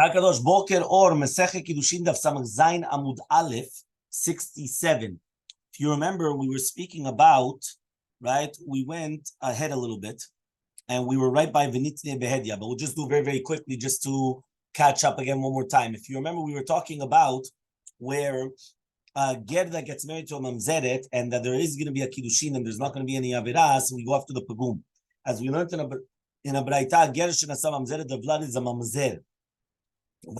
Takadosh Boker Or Masechet Kiddushin Daf Samach Zayin Amud Aleph 67. If you remember, we were speaking about, right? We went ahead a little bit, and we were right by Venitne Behedia, but we'll just do very, very quickly just to catch up again one more time. If you remember, we were talking about where Gerda gets married to a mamzeret, and that there is going to be a kiddushin, and there's not going to be any avirah, so we go after the pagum. As we learned in a braita, Ger shenasa mamzeret, the blood is a mamzer.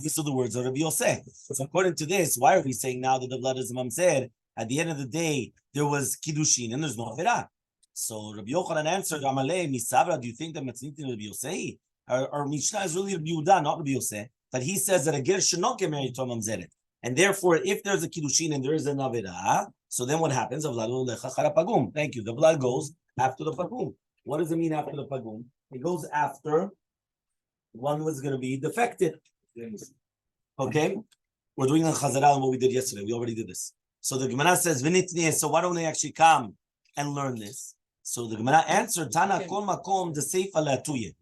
These are the words of Rabbi Yosef. So according to this, why are we saying now that the blood is a mamzer? At the end of the day, there was kiddushin and there's no avirah. So Rabbi Yochanan answered, Elmaleh, misabra, do you think that matznitin Rabbi Yosef? Our Mishnah is really Rabbi Yehuda, not Rabbi Yosef. But he says that a ger should not get married to a mamzeret. And therefore, if there's a kiddushin and there is an avirah, so then what happens? Thank you. The blood goes after the pagum. What does it mean after the pagum? It goes after one was going to be defected. Okay, we're doing a chazara on what we did yesterday. We already did this. So the Gemara says, "V'nitniyeh." So why don't they actually come and learn this? So the Gemara answered, "Tana kol makom the seifa la'tuyeh."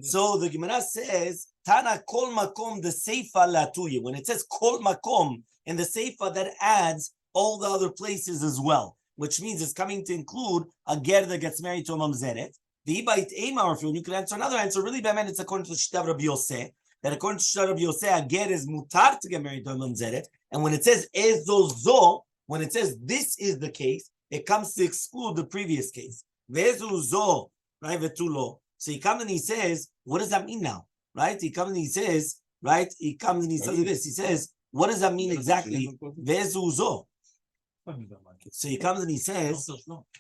So the Gemara says, "Tana kol makom the seifa la'tuyeh." When it says kol makom in the seifa, that adds all the other places as well, which means it's coming to include a ger that gets married to a mamzeret. The Ibait Eimar, if you could answer another answer, really, Be'emen, it's according to the Shita of Rabbi Yosef, that according to the Shita of Rabbi Yosef, a ger is mutar to get married to a mamzeret, and when it says ezozo, when it says this is the case, it comes to exclude the previous case. Ve'ezozo, right, ve'tulo. So he comes and he says, what does that mean now? Right? He comes and he says, right? He comes and he says this. He says, what does that mean exactly? Ve'ezozo. So he comes and he says,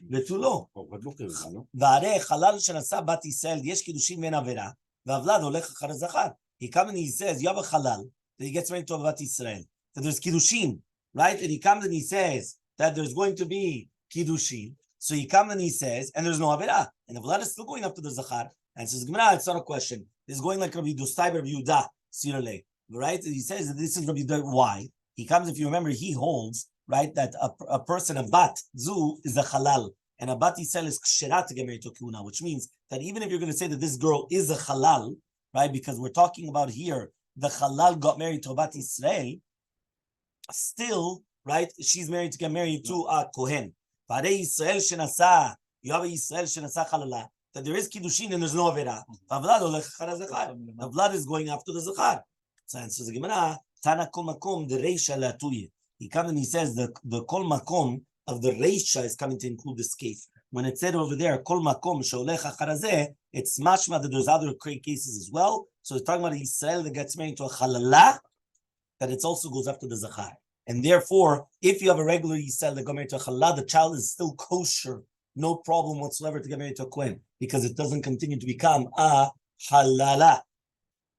"Vetulo." V'arei halal shenasa bat Yisrael yesh kiddushin ve'en avera v'avlad holech achar zachar. He comes and he says, "You have a halal that he gets married to a bat Yisrael. That there's kiddushin, right?" And he comes and he says that there's going to be kiddushin. So he comes and he says, and there's no avera, and the avlad is still going up to the zachar. And says, "Gemara, it's not a question. It's going like Rabbi Dostai, Rabbi Yehuda, Sirale, right?" And he says that this is Rabbi Yehuda. Why? He comes, if you remember, he holds, right, that a person, a bat zu is a halal, and a bat Yisrael is kshera to get married to a kuna, which means that even if you're going to say that this girl is a halal, right, because we're talking about here, the halal got married to a bat Yisrael, still, right, she's married to get married to a kohen. V'arei Yisrael shenasa, you have a Yisrael shenasa halala, that there is kiddushin and there's no avera. The blood is going after the zachar. So answers the Gemara, Tana kol makom the reisha la'tuyeh. He comes and he says the kol makom of the reisha is coming to include this case. When it said over there, kol makom sheolech achar hazeh, it's mashma that there's other cases as well. So it's talking about Israel that gets married to a halala, that it also goes after the zachar. And therefore, if you have a regular Yisrael that got married to a halala, the child is still kosher, no problem whatsoever to get married to a kohen, because it doesn't continue to become a halala.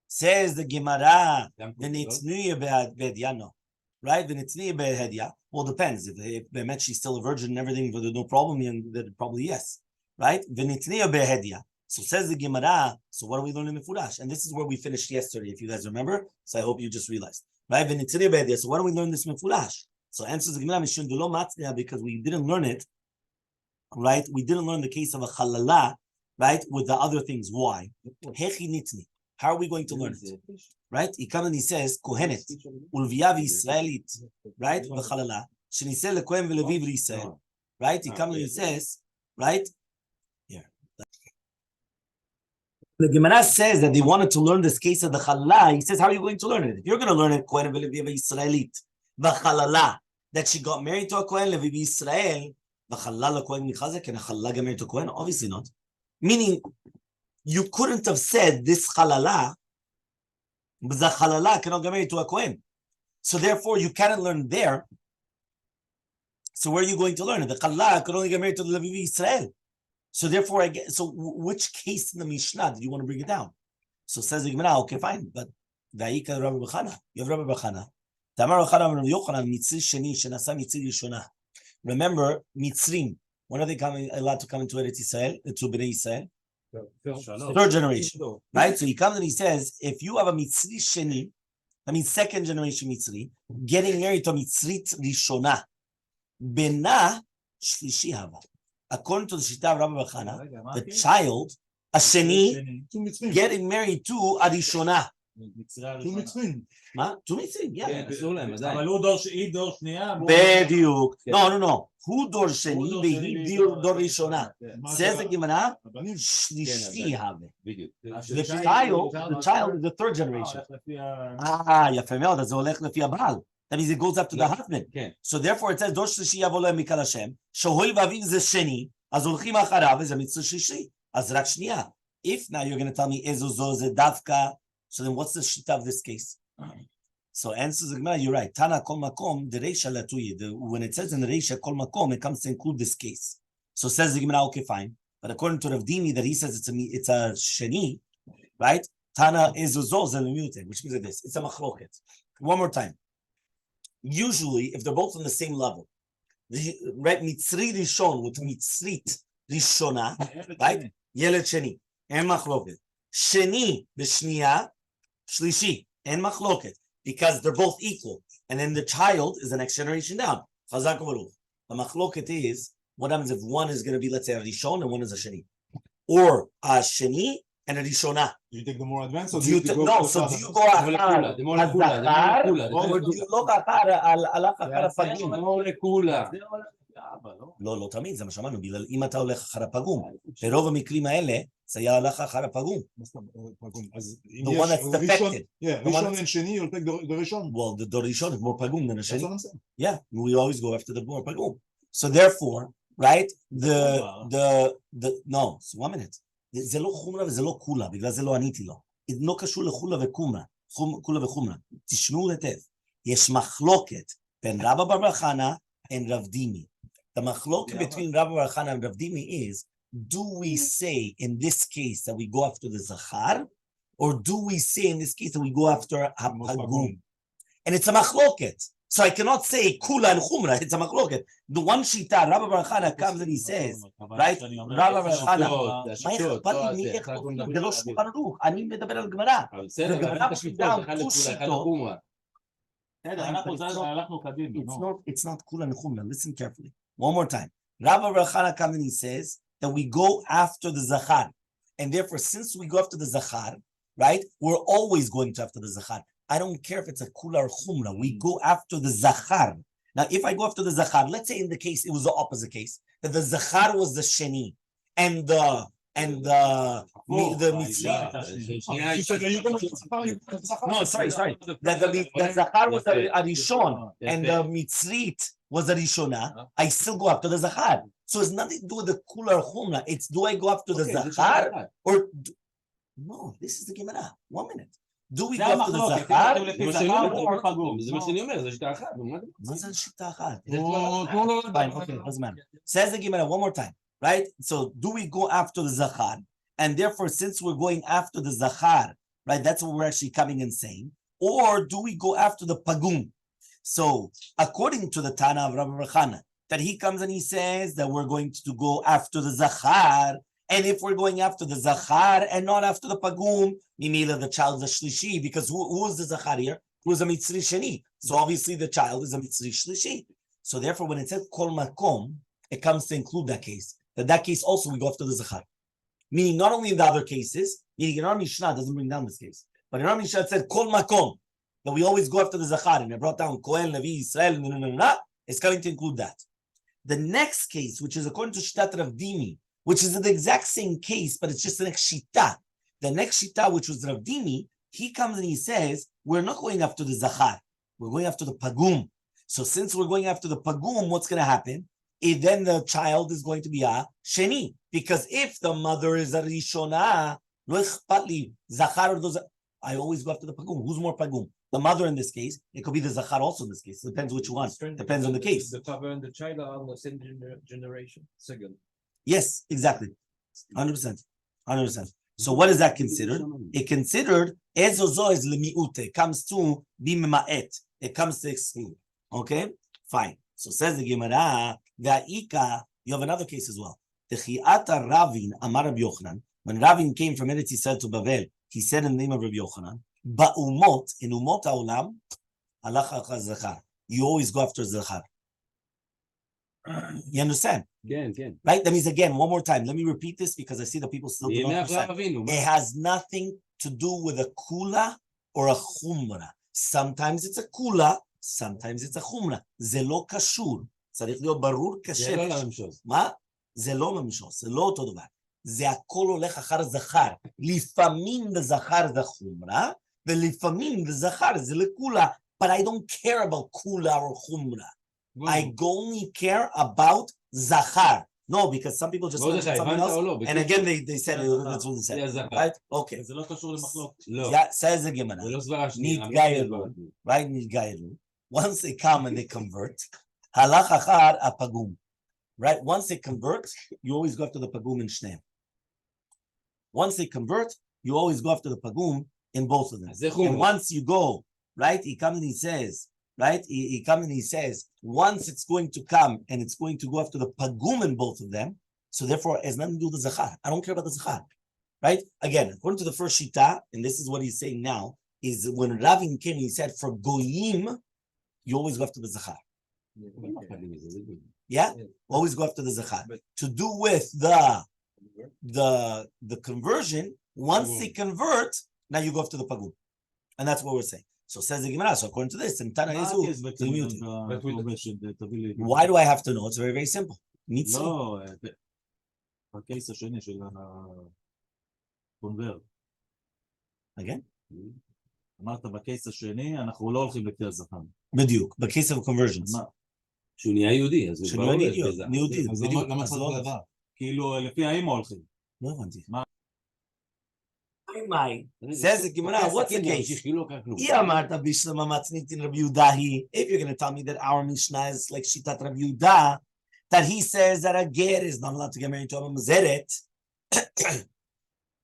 Says the Gemara, right? Well, depends. If Bemet she's still a virgin and everything, but there's no problem, then probably yes, right? So says the Gemara. So what are we learning in Mefurash? And this is where we finished yesterday, if you guys remember. So I hope you just realized, right? So why don't we learn this Mefurash? So answers the Gemara, because we didn't learn it, right? We didn't learn the case of a halala, right? With the other things. Why? How are we going to learn it? Right? He comes and he says, Kohenet, Ulviya v'Yisraelit, right? V'chalala, sheniseh lekohen v'levi v'Yisrael. Right? He comes and he says, right? Here. The Gemara says that they wanted to learn this case of the chalala. He says, how are you going to learn it? If you're going to learn it, Kohen v'levi v'Yisraelit, v'chalala, that she got married to a Kohen, levi v'Yisrael, v'chalala Kohen michazek, and a chalala got married to a Kohen? Obviously not. Meaning, you couldn't have said this halala, but the halala cannot get married to a kohen. So therefore, you cannot learn there. So where are you going to learn it? The halala could only get married to the Levi Israel. So therefore, which case in the Mishnah do you want to bring it down? So says the Gemara, okay, fine, but Vayika Rabbi Bechana, you have Rabbi Bechana. Tamar Bechana Rabbi Yochanan Mitzri Sheni Shenasa Mitzri Yishona. Remember, Mitzrim. When are they allowed to come into Eretz Israel, to Bnei Israel? Third generation, right? So he comes and he says, if you have a Mitzri Sheni, I mean second generation Mitzri, getting married to a Mitzrit Rishona, Bena Shlishi Hava. According to the Shita of Rabbi Bechana, the child Asheni, getting married to Arishona. מה? to מצרים, yeah. אבל היא דור שנייה. בדיוק. לא. הוא דור שני והיא דור ראשונה. says the Gemara, שלישי הווה. The child is the third generation. יפה מאוד, אז זה הולך לפי הבעל. That means it goes up to the husband. So therefore it says, דור שלישי יבוא להם מקהל השם, שהואיל ואביו זה שני, אז הולכים אחריו וזה מצווה שלישי. אז רק שנייה. If now you're going to tell me, איזו זו זה דווקא, so then what's the shita of this case? So answers the Gemara, you're right. Tana kol makom, the reisha latuyi. When it says in the reisha kol makom, it comes to include this case. So says the Gemara, okay, fine. But according to Rav Dimi, that he says it's a sheni, right? Tana ezuzo zelimute, which means like this. It's a machloket. One more time. Usually, if they're both on the same level, right? Mitzri rishon with mitzrit rishona, right? Yeled sheni, and machloket. Sheni b'shniya, shlishi, and machloket. Because they're both equal. And then the child is the next generation down. Chazak v'ruch. The machloket is, what happens if one is going to be, let's say, a rishon and one is a sheni? Or a sheni and a rishona. Do you take the more advanced or do you go achar al-zachar or do you look achar al-achar הפגים? לא תמיד, זה מה שאמרנו, בגלל אם אתה הולך אחר הפגום. ברוב המקרים האלה, זה היה הלך אחר הפגום. The one that's defected. ראשון and sheni, you'll take the ראשון. Well, the ראשון is more pagum than a sheni. Yeah, we always go after the more pagum. So therefore, right, no, so 1 minute. זה לא חומרה וזה לא קולה, בגלל זה לא עניתי לו. זה לא קשור לחולה וקומרה, קולה וחומרה. תשמעו היטב. יש מחלוקת בין רבא בר חנא and Rav Dimi. The machloket between Rabbi Bar Chana and Rav Dimi is, do we say in this case that we go after the Zachar, or do we say in this case that we go after Hapagum? And it's a machloket. So I cannot say Kula and Chumra, it's a machloket. The one shita, Rabbi Bar Chana comes and he says, right? Rabbi Bar Chana, זה לא שולחן ערוך, אני מדבר על גמרא. וגמרא פשוטה, two שיטות. It's not Kula and Chumra. Listen carefully. One more time. Rabbi Bar Chana comes and he says that we go after the Zachar. And therefore, since we go after the Zachar, right, we're always going to after the Zachar. I don't care if it's a Kula or Chumra. We go after the Zachar. Now, if I go after the Zachar, let's say in the case, it was the opposite case, that the Zachar was the Sheni, and the Mitzri. No, sorry. That the Zachar was a Rishon, and the Mitzrit was a Rishona. I still go after the Zachar. So it's nothing to do with the Kula or Chumra. It's, do I go after the Zachar or no? This is the Gemara. 1 minute. Do we go after the Zachar? זה מה שאני אומר, זה שיטה אחת. מה זה שיטה אחת? Fine, okay, doesn't matter. Says the Gemara one more time, right? So do we go after the Zachar? And therefore, since we're going after the Zachar, right, that's what we're actually coming and saying. Or do we go after the Pagum? So according to the Tana of Rabbi Bar Chana, that he comes and he says that we're going to go after the Zachar. And if we're going after the Zachar and not after the Pagum, Mimila, the child is a Shlishi, because who is the Zachar here? Who is a Mitzri Sheni? So obviously the child is a Mitzri Shlishi. So therefore, when it says Kol Makom, it comes to include that case. That case also we go after the Zachar. Meaning not only in the other cases, meaning in our Mishnah doesn't bring down this case, but in our Mishnah it said Kol Makom, that we always go after the Zachar, and it brought down Kohen, Levi, Israel, it's coming to include that. The next case, which is according to Shtat Rav Dimi, which is the exact same case, but it's just the next shita. The next shita, which was Rav Dimi, he comes and he says, we're not going after the Zachar, we're going after the Pagum. So since we're going after the Pagum, what's going to happen? Then the child is going to be a Sheni. Because if the mother is a Rishona, Zachar or those, I always go after the Pagum. Who's more Pagum? The mother in this case. It could be the Zachar also in this case. It depends which one. Depends on the case. The father and the child are on the same generation. Second. Yes, exactly. 100%. So what is that considered? It considered ezozo is lemiute. It comes to bima'et. It comes to exclude. Okay? Fine. So says the Gemara, Va'ika, you have another case as well. Techiata Ravin, Amar Rabbi Yochanan. When Ravin came from Eretz Yisrael to Bavel, he said in the name of Rabbi Yochanan, Ba'umot, in umot ha'olam, halach zachar. You always go after zachar. You understand? כן, כן. Right? That means, again, one more time. Let me repeat this because I see the people still don't מימי understand. אברהם אבינו. It has nothing to do with a kula or a chumra. Sometimes it's a kula, sometimes it's a chumra. זה לא קשור. צריך להיות ברור זה כשם. לא למשוז. מה? זה לא ממשוז, זה לא אותו דבר. זה הכל הולך אחר זכר. לפעמים בזכר זה חומרה, ולפעמים בזכר זה לכולה. But I don't care about kula or chumra. I only care about zachar. No, because some people just look at something else, and again they said that's what they said. Right? Okay. זה לא קשור למחלוקת. לא. Yeah, says the Gemara. זה לא סברה שנייה. נתגיירו, right? נתגיירו. Once they come and they convert, halach achar apagum. Right? Once they convert, you always go after the pagum in shneim. Once they convert, you always go after the pagum in both of them. And once you go, right? He comes and he says, right? He comes and he says, once it's going to come and it's going to go after the pagum in both of them, so therefore it has nothing to do with the zachar. I don't care about the zachar, right? Again, according to the first shita, and this is what he's saying now, is when Ravin came, he said, for goyim, you always go after the zachar. Yeah? Always go after the zachar. To do with the conversion, once they convert, now you go after the pagum. And that's what we're saying. So says the Gemara, so according to this, and Tana is why do I have to know? It's very, very simple. לא, בקייס השני של הקונברט. Again? אמרת בקייס השני, אנחנו לא הולכים לפי הזכר. בדיוק, בקייס of conversions. שהוא נהיה יהודי, אז הוא כבר הולך בזה. יהודי, אז בדיוק. למה צריך לדעת? כאילו, לפי האמא הולכים. לא הבנתי. Says the Gemara, what's the case? If you're going to tell me that our Mishnah is like Shitat Rabbi Yehuda, that he says that a ger is not allowed to get married to a mamzeret,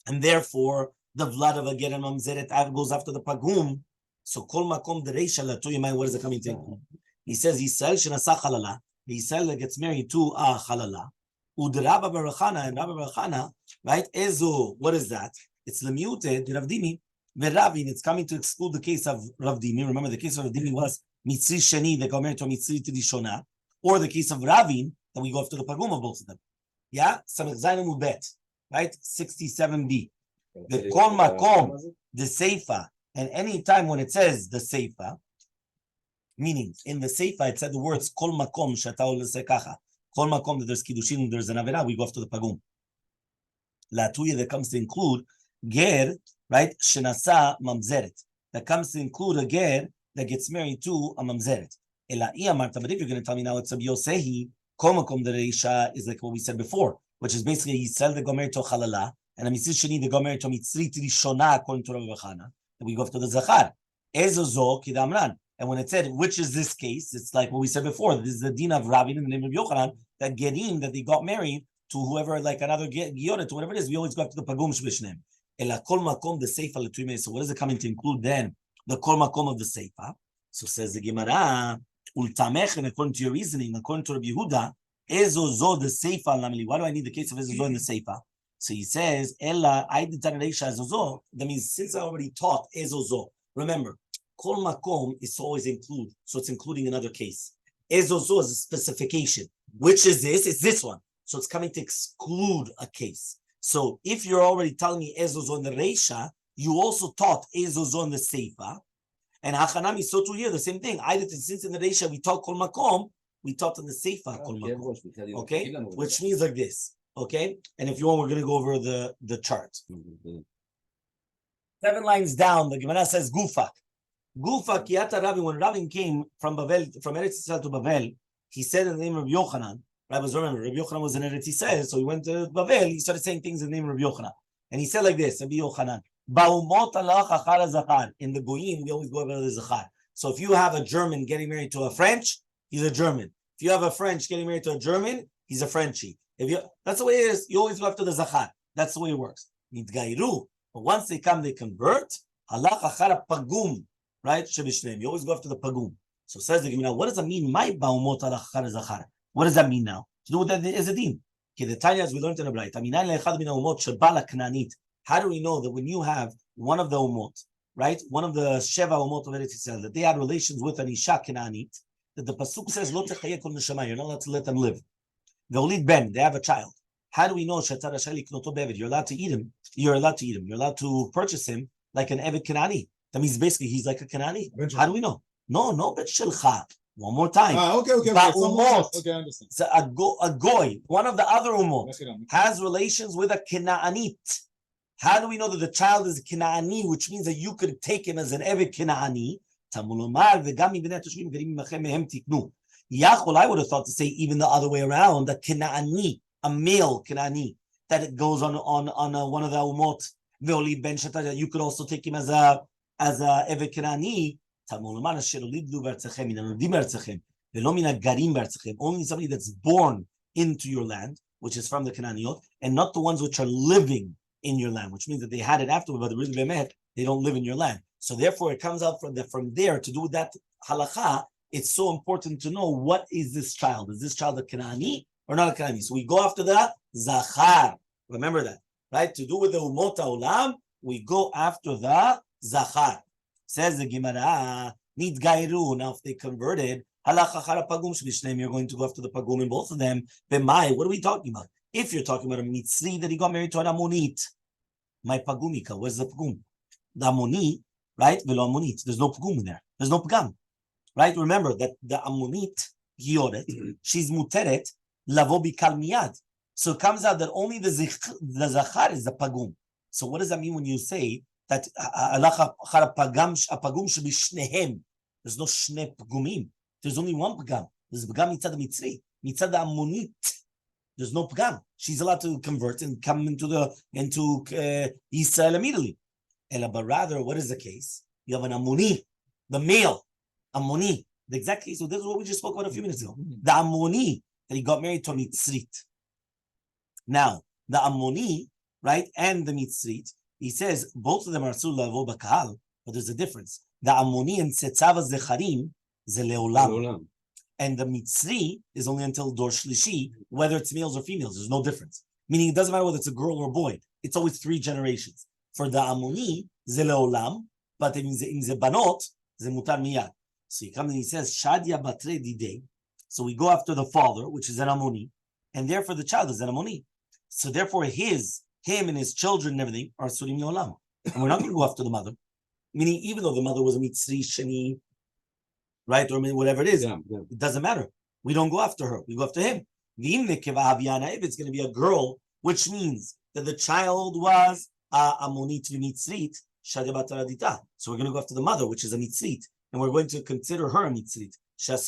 and therefore the blood of a ger and mamzeret goes after the pagum. So kol makom dereisha latoyimai. What is it coming to? He says Yisrael shenasa chalala. Yisrael that gets married to a chalala. Udraba barachana and Rabbi barachana, right? Ezo, what is that? It's lemuted, Rav Dimi, Ravin. It's coming to exclude the case of Rav Dimi. Remember, the case of Rav Dimi was Mitzri Sheni, they go married to a Mitzri Tidishona, or the case of Ravin, that we go after the Pagum of both of them. Yeah? Samech Zayin Ubet, right? 67b. The Kol Makom, the Seifa, and any time when it says the Seifa, meaning in the Seifa, it said the words Kol Makom, Shata Olesekacha. Kol Makom, that there's Kiddushin, there's an Avera, we go after the Pagum. Latuya that comes to include ger, right? Shenasa mamzeret. That comes to include a ger that gets married to a mamzeret. But if you're going to tell me now it's a biosehi, komakom dereisha is like what we said before, which is basically Yisrael that got married to a chalala, and a mitzri sheni that got married to a mitzri tirishona according to Rabbi Chana, and we go after the zachar. Ezozo kidamran. And when it said, which is this case, it's like what we said before. This is the din of Rabbi in the name of Yochanan, that gerim, that they got married to whoever, like another gioret, to whatever it is, we always go after the pagum shvishnem. Ela kol makom the seifa letuime. So what is it coming to include then? The kol makom of the seifa. So says the Gemara, ultamech, and according to your reasoning, according to Rabbi Yehuda, ezozo the seifa lameli. Why do I need the case of ezozo in the seifa? So he says, ela I did ezozo. That means since I already taught ezozo. Remember, kol makom is always include, so it's including another case. Ezozo is a specification. Which is this? It's this one. So it's coming to exclude a case. So if you're already telling me ezozo in the reisha, you also taught ezozo in the seifa, and hachanami so to here the same thing. Either since in the reisha we taught kol makom, we taught in the seifa kol makom. Okay, which means like this. Okay, and if you want, we're going to go over the chart. 7 lines down, the Gemara says gufak. Gufak kiyata Rabbi. When Rabbi came from Bavel, from Eretz Yisrael to Bavel, he said in the name of Yochanan. Remember, Rabbi Yochanan was in Eretz Yisrael, so he went to Bavel, he started saying things in the name of Rabbi Yochanan. And he said like this, Rabbi Yochanan, in the Goyim, we always go over the Zachar. So if you have a German getting married to a French, he's a German. If you have a French getting married to a German, he's a Frenchie. That's the way it is. You always go after the Zachar. That's the way it works. But once they come, they convert. Pagum, right? You always go after the Pagum. So says the Gemara, what does it mean? My baumot alachar Zachar. What does that mean now? To do with that is a din. Okay, the Tanya, as we learned in the Bright. How do we know that when you have one of the umot, right, one of the Sheva umot of Eretz Yisrael, that they had relations with an Isha Kanaanit, that the pasuk says, "Lo techayeh kol neshama." You're not allowed to let them live. Ve'olid ben, they have a child. How do we know she'atar rashai liknoto be'eved? You're allowed to eat him. You're allowed to eat him. You're allowed to purchase him like an eved Kanani. That means basically he's like a Kanani. How do we know? No bet shelcha. One more time. Okay. Ba'umot. Okay, I understand. So a goy, one of the other umot, has relations with a Kanaanit. How do we know that the child is Kanaani, which means that you could take him as an Eved Kanaani? Yachol, I would have thought to say even the other way around, a Kanaani, a male Kanaani, that it goes on one of the umot. Ve'oli ben shata, you could also take him as a Eved Kanaani. Only somebody that's born into your land, which is from the Canaaniot, and not the ones which are living in your land, which means that they had it afterward, but really they don't live in your land. So therefore, it comes out from there to do with that halacha. It's so important to know what is this child. Is this child a Canaani or not a Canaani? So we go after the Zachar. Remember that, right? To do with the Umot Olam, we go after the Zachar. Says the Gemara, need Gairu. Now, if they converted, you're going to go after the Pagum in both of them. B'mai, what are we talking about? If you're talking about a Mitzri that he got married to an Ammonit, my Pagumika, where's the Pagum? The Ammoni, right? Velo Ammonit. There's no Pagum in there. There's no Pagam, right? Remember that the Ammonit, Gioret, she's Muteret, Lavo Bikal Miyad. So it comes out that only the Zachar is the Pagum. So what does that mean when you say that a Pagum should be Shnehem? There's no Shne Pagumim. There's only one Pagam. There's a Pagam Mitzad the Mitzri. Mitzad the Ammonit. There's no Pagam. She's allowed to convert and come into Israel immediately. But rather, what is the case? You have an Ammoni, the male Ammoni. The exact case. So this is what we just spoke about a few minutes ago. The Ammoni that he got married to a Mitzrit. Now, the Ammoni, right, and the Mitzrit, he says both of them are Sul Lavo Bakal, but there's a difference. The Ammoni and Setzav Zecharim ze Leolam. And the Mitzri is only until Dor Shlishi, whether it's males or females. There's no difference. Meaning it doesn't matter whether it's a girl or a boy. It's always 3 generations. For the Ammoni, ze Leolam, but in the Banot, ze Mutar Miyad. So he comes and he says, Shadia Batre Didei. So we go after the father, which is an Ammoni, and therefore the child is an Ammoni. So therefore him and his children and everything are Surim Leolam. And we're not going to go after the mother. Meaning even though the mother was a Mitzri Shani, right, or whatever it is, it doesn't matter. We don't go after her. We go after him. If it's going to be a girl, which means that the child was a monit v'mitzrit, shadebat radita. So we're going to go after the mother, which is a mitzrit, and we're going to consider her a mitzrit. And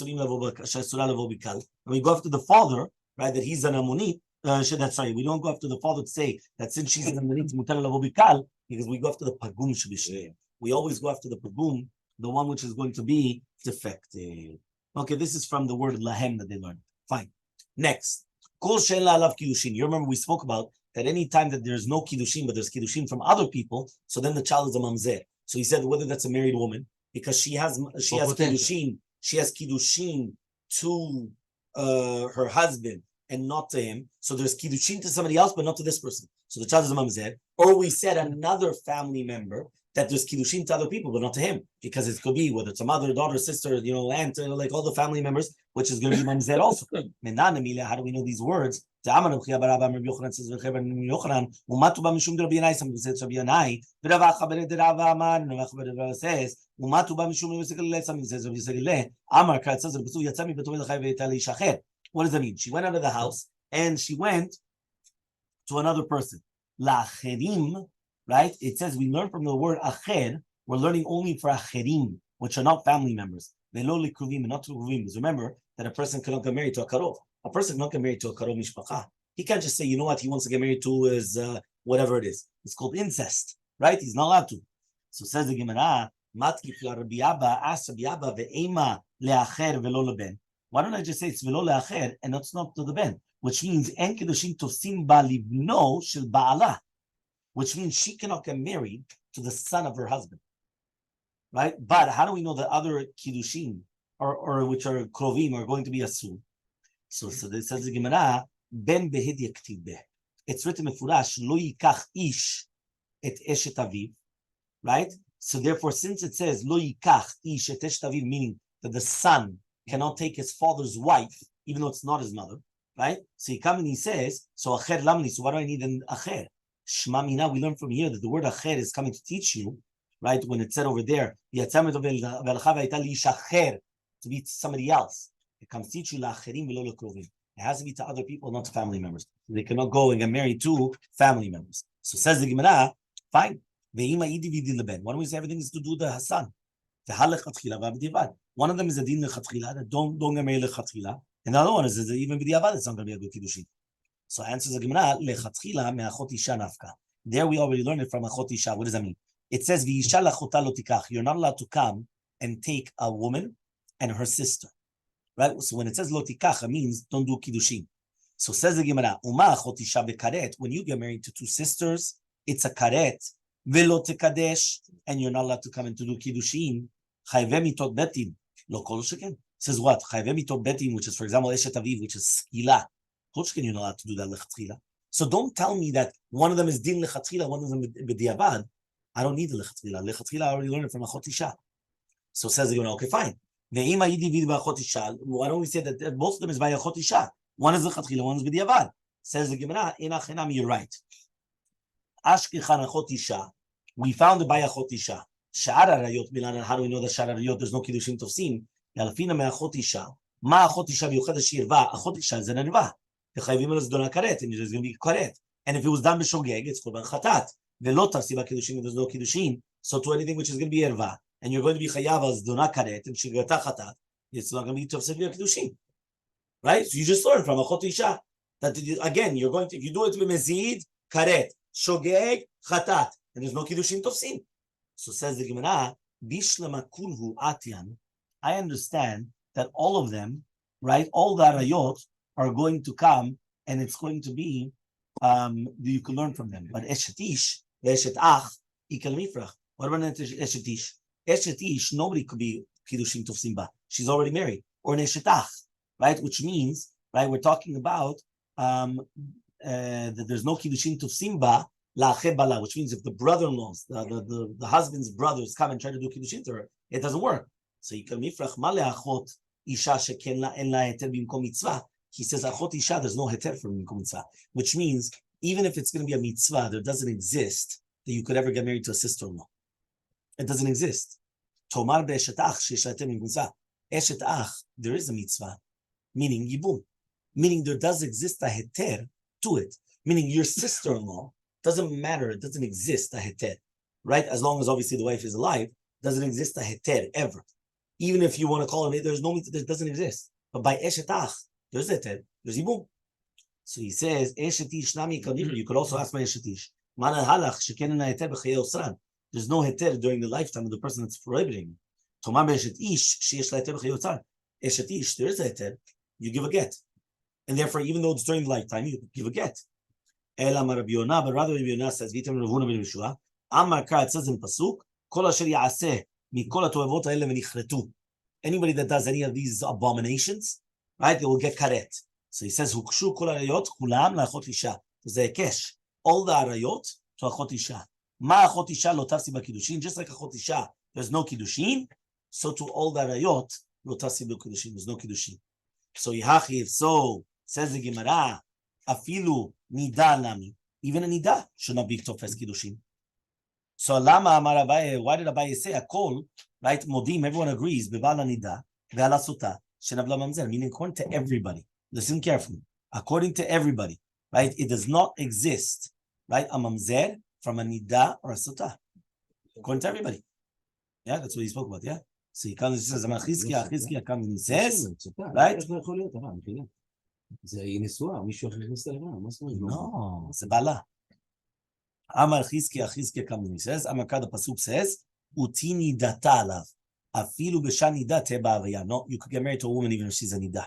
we go after the father, right, that he's an ammonit. We don't go after the father to say that since she's an ammonit, mutar lavo bikal, because we go after the pagum shebishneim. We always go after the pagum, the one which is going to be defective. Okay, this is from the word lahem that they learned. Fine. Next. Kol she'en la'alav kiddushin. You remember we spoke about that any time that there's no kiddushin, but there's kiddushin from other people, so then the child is a mamzer. So he said whether that's a married woman, because she has kiddushin to her husband and not to him. So there's kiddushin to somebody else, but not to this person. So the child is a mamzer. Or we said another family member that there's kiddushin to other people, but not to him, because it could be whether it's a mother, daughter, sister, aunt, like all the family members, which is going to be mamzer also. How do we know these words? What does that mean? She went out of the house and she went to another person. Right? It says we learn from the word acher. We're learning only for acherim, which are not family members. Velo likruvim and not to kruvim. Because remember that a person cannot get married to a karov. A person cannot get married to a karov mishpacha. He can't just say, you know what, he wants to get married to his whatever it is. It's called incest, right? He's not allowed to. So says the Gemara, matkif la Rabbi Abba, ask Rabbi Abba ve'ema leacher velo leben. Why don't I just say it's velo leacher and it's not to the ben, which means en kedushin tosim ba livno shel ba'ala, which means she cannot get married to the son of her husband, right? But how do we know that other kiddushin or which are krovim are going to be asur? So this says the Gemara, ben behid yaktiv beh. It's written mefurash lo yikach ish et eshet aviv, right? So therefore, since it says lo yikach ish et eshet aviv, meaning that the son cannot take his father's wife, even though it's not his mother, right? So he comes and he says, so acher lamni, so why do I need an acher? Shma mina, we learn from here that the word acher is coming to teach you, right? When it said over there, to be somebody else. It comes to teach you la'acherim v'lo lekrovim. It has to be to other people, not to family members. They cannot go and get married to family members. So says the Gemara, fine. Why don't we say everything is to do the Hassan? One of them is a din lechatchila, that don't get married lechatchila. And the other one is that even b'diavad it's not going to be a good kiddushin. So answers the Gemara, lechatchila me'achot isha nafka. There we already learned it from achot isha. What does that mean? It says v'isha lachota lo tikach. You're not allowed to come and take a woman and her sister. Right? So when it says lo tikach, it means don't do kiddushin. So says the Gemara, uma achot isha bekaret. When you get married to two sisters, it's a karet. Velo tekadesh, and you're not allowed to come and to do kiddushin. Chayve mitot betin. Lo kol sheken. Says what? Chayve mitot betin, which is, for example, eshet aviv, which is skila. Kol sheken, you're not allowed to do that lechatchila. So don't tell me that one of them is din lechatchila, one of them b'diavad. I don't need the lechatchila. Lechatchila, I already learned it from achot isha. So says the Gemara, okay, fine. Why don't we say that both of them is by achot isha? One is lechatchila, one is b'diavad. Says the Gemara, inachenam, you're right. Ashkechan achot isha. We found it by achot isha. Sha'ar arayot bilan. How do we know that sha'ar arayot there's no kiddushin tofsim? Yalfina me'achot isha. Ma achot isha b'yochad shirva. Achot isha is an anva. The chayvim is dona karet, and there's going to be karet. And if it was done b'shogeg, it's korban chatat. Ve'lo tafsi b'kiddushin. There's no kiddushin. So to anything which is going to be erva, and you're going to be chayav as dona karet and shigata chatat, it's not going to be tafsi b'kiddushin. Right? So you just learned from achot isha that again you're going to, if you do it b'mezid karet, shogeg chatat, and there's no kiddushin tofsim. So says the Gemara, Bishlama kulhu atyan. I understand that all of them, right, all the arayot are going to come, and it's going to be, you can learn from them. But eshetish, eshet ach, ikal mifrach. What about eshetish? Eshetish, nobody could be kiddushin tofsim ba. She's already married. Or an eshet ach, right, which means, right, we're talking about that there's no kiddushin tofsim ba, which means if the brother-in-laws, the husband's brothers come and try to do kiddushin to her, it doesn't work. So he says achot isha, there's no heter for bimkom mitzvah, which means even if it's going to be a mitzvah, there doesn't exist that you could ever get married to a sister-in-law. It doesn't exist. Tomar be'eshet ach sheyesh heter bimkom mitzvah. Eshet ach, there is a mitzvah, meaning yibum, meaning there does exist a heter to it, meaning your sister-in-law. Doesn't matter, it doesn't exist a heter, right? As long as obviously the wife is alive, doesn't exist a heter ever. Even if you want to call it, there's no, it doesn't exist. But by eshet ach, there's heter, there's ibum. So he says, eshet ish nami kadibri. You could also ask by eshet ish. Mana halach shekenen heter b'chayei osran. There's no heter during the lifetime of the person that's prohibiting. Tomar be'eshet ish sheyesh la heter b'chayei osran. Eshet ish, there is a heter. You give a get, and therefore, even though it's during the lifetime, you give a get. Elamar Rabbi Yonah, but rather Rabbi Yonah says, Vitam Ravuna ben Yeshua, Amar Kar, it says in Pasuk, Kol asher ya'aseh mikol ha'toevot ha'ele v'nichretu. Anybody that does any of these abominations, right, they will get karet. So he says, Hukshu kol arayot kulam la'achot isha. There's a kesh. All the arayot to achot isha. Ma achot isha lo tafsi b'kiddushin. Just like achot isha, there's no kiddushin. So to all the arayot lo tafsi b'kiddushin. There's no kiddushin. So Yahachi, if so, says the Gemara, Afilu nida lami. Even a nida should not be tofes kiddushin. So lama amar Abaye, why did Abaye say a kol, right? Modim, everyone agrees. Bebala nida ve'ala suta shenavla mamzer. Meaning according to everybody. Listen carefully. According to everybody, right? It does not exist, right? A mamzer from a nida or a suta. According to everybody. Yeah, that's what he spoke about. Yeah. So he comes and says, Achizkia comes and he says, right? זה היא נשואה, מישהו אחר נכנס להיריון, מה זאת אומרת? No, זה בעלה. אמר חזקיה comes and he says, אמר כאן הפסוק says, ותהי נידתה עליו, אפילו בשעה נידה תהיה בהוויה. No, you could get married to a woman even if she's a נידה.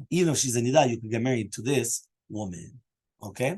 Even if she's a נידה, you could get married to this woman. Okay?